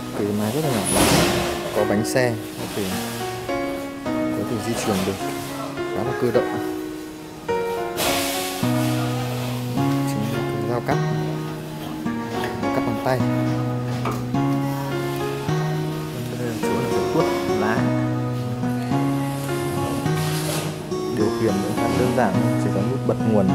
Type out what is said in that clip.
thiết kế máy rất là nhỏ gọn, có bánh xe có thể di chuyển được, khá là cơ động. Chính là cái dao cắt bằng tay. Đây là chỗ là cái cuốc lá. Điều khiển khá đơn giản, chỉ có nút bật nguồn